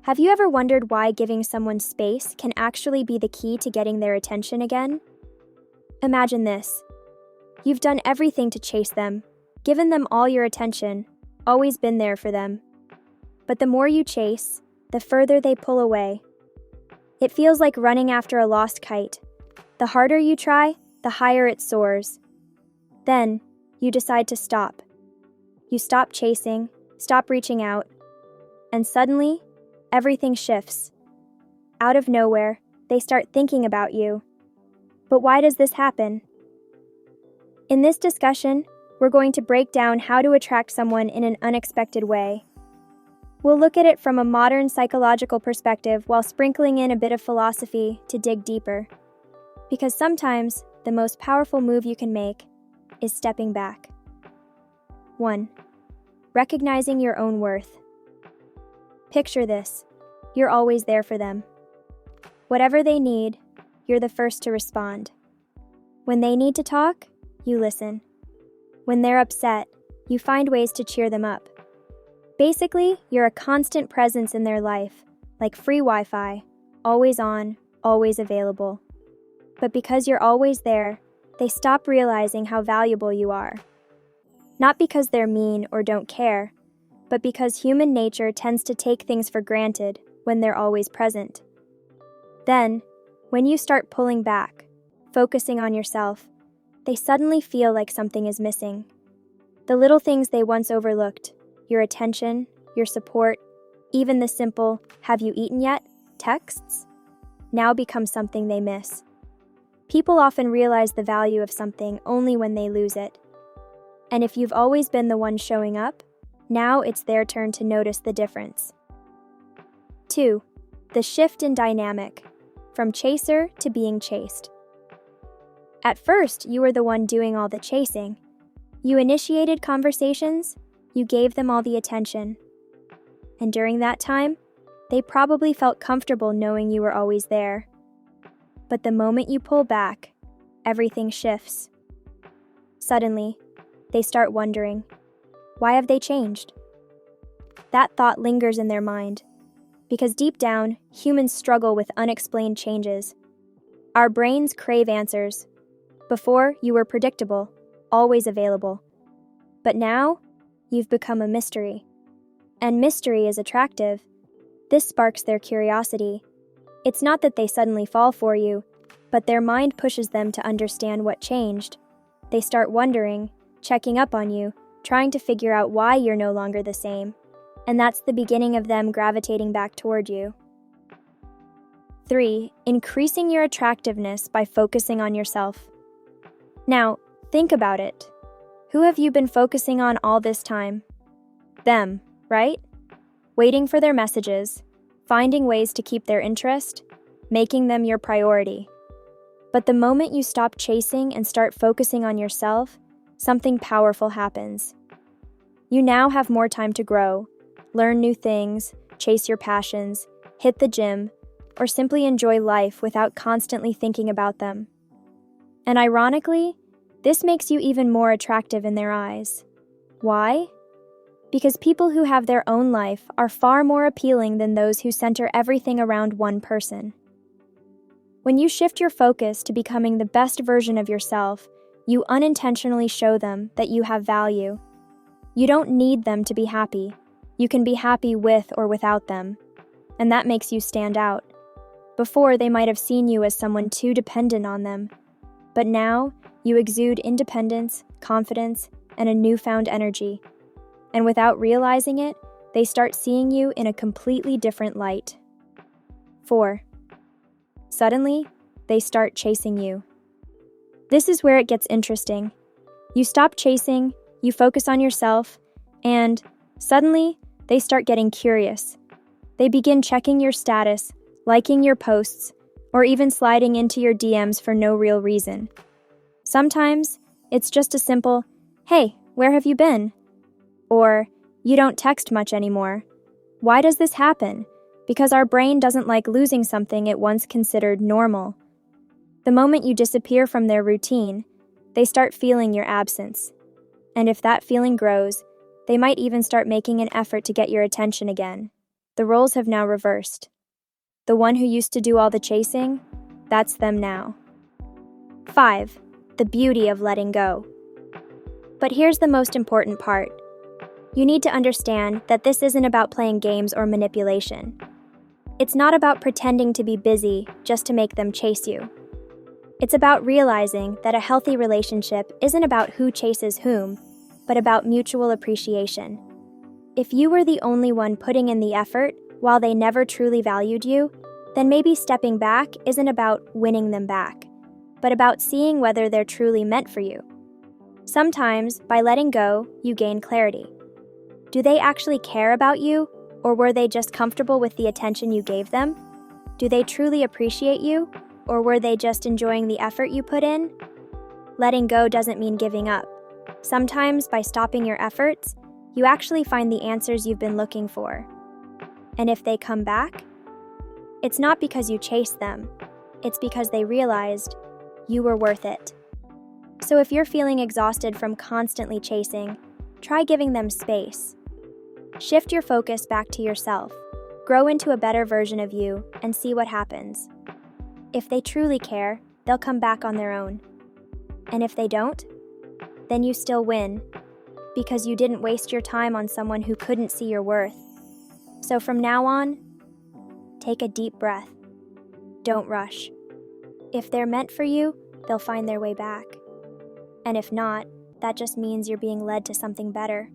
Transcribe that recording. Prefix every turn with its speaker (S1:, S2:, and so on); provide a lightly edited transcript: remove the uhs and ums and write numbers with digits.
S1: Have you ever wondered why giving someone space can actually be the key to getting their attention again? Imagine this. You've done everything to chase them, given them all your attention, always been there for them. But the more you chase, the further they pull away. It feels like running after a lost kite. The harder you try, the higher it soars. Then, you decide to stop. You stop chasing, stop reaching out, and suddenly, everything shifts. Out of nowhere, they start thinking about you. But why does this happen? In this discussion, we're going to break down how to attract someone in an unexpected way. We'll look at it from a modern psychological perspective while sprinkling in a bit of philosophy to dig deeper. Because sometimes, the most powerful move you can make is stepping back. 1. Recognizing your own worth. Picture this. You're always there for them. Whatever they need, you're the first to respond. When they need to talk, you listen. When they're upset, you find ways to cheer them up. Basically, you're a constant presence in their life, like free Wi-Fi, always on, always available. But because you're always there, they stop realizing how valuable you are. Not because they're mean or don't care, but because human nature tends to take things for granted when they're always present. Then, when you start pulling back, focusing on yourself, they suddenly feel like something is missing. The little things they once overlooked, your attention, your support, even the simple, "Have you eaten yet?" texts, now become something they miss. People often realize the value of something only when they lose it. And if you've always been the one showing up, now it's their turn to notice the difference. 2. The shift in dynamic, from chaser to being chased. At first, you were the one doing all the chasing. You initiated conversations, you gave them all the attention. And during that time, they probably felt comfortable knowing you were always there. But the moment you pull back, everything shifts. Suddenly, they start wondering, why have they changed? That thought lingers in their mind, because deep down, humans struggle with unexplained changes. Our brains crave answers. Before, you were predictable, always available. But now, you've become a mystery. And mystery is attractive. This sparks their curiosity. It's not that they suddenly fall for you, but their mind pushes them to understand what changed. They start wondering, checking up on you, trying to figure out why you're no longer the same. And that's the beginning of them gravitating back toward you. 3. Increasing your attractiveness by focusing on yourself. Now, think about it. Who have you been focusing on all this time? Them, right? Waiting for their messages, finding ways to keep their interest, making them your priority. But the moment you stop chasing and start focusing on yourself, something powerful happens. You now have more time to grow, learn new things, chase your passions, hit the gym, or simply enjoy life without constantly thinking about them. And ironically, this makes you even more attractive in their eyes. Why? Because people who have their own life are far more appealing than those who center everything around one person. When you shift your focus to becoming the best version of yourself, you unintentionally show them that you have value. You don't need them to be happy. You can be happy with or without them. And that makes you stand out. Before, they might have seen you as someone too dependent on them. But now, you exude independence, confidence, and a newfound energy. And without realizing it, they start seeing you in a completely different light. 4. Suddenly, they start chasing you. This is where it gets interesting. You stop chasing, you focus on yourself, and suddenly, they start getting curious. They begin checking your status, liking your posts, or even sliding into your DMs for no real reason. Sometimes, it's just a simple, "Hey, where have you been?" Or, "You don't text much anymore." Why does this happen? Because our brain doesn't like losing something it once considered normal. The moment you disappear from their routine, they start feeling your absence. And if that feeling grows, they might even start making an effort to get your attention again. The roles have now reversed. The one who used to do all the chasing, that's them now. 5. The beauty of letting go. But here's the most important part. You need to understand that this isn't about playing games or manipulation. It's not about pretending to be busy just to make them chase you. It's about realizing that a healthy relationship isn't about who chases whom, but about mutual appreciation. If you were the only one putting in the effort while they never truly valued you, then maybe stepping back isn't about winning them back, but about seeing whether they're truly meant for you. Sometimes, by letting go, you gain clarity. Do they actually care about you, or were they just comfortable with the attention you gave them? Do they truly appreciate you, or were they just enjoying the effort you put in? Letting go doesn't mean giving up. Sometimes, by stopping your efforts, you actually find the answers you've been looking for. And if they come back, it's not because you chased them, it's because they realized you were worth it. So if you're feeling exhausted from constantly chasing, try giving them space. Shift your focus back to yourself, grow into a better version of you, and see what happens. If they truly care, they'll come back on their own. And if they don't, then you still win, because you didn't waste your time on someone who couldn't see your worth. So from now on, take a deep breath. Don't rush. If they're meant for you, they'll find their way back. And if not, that just means you're being led to something better.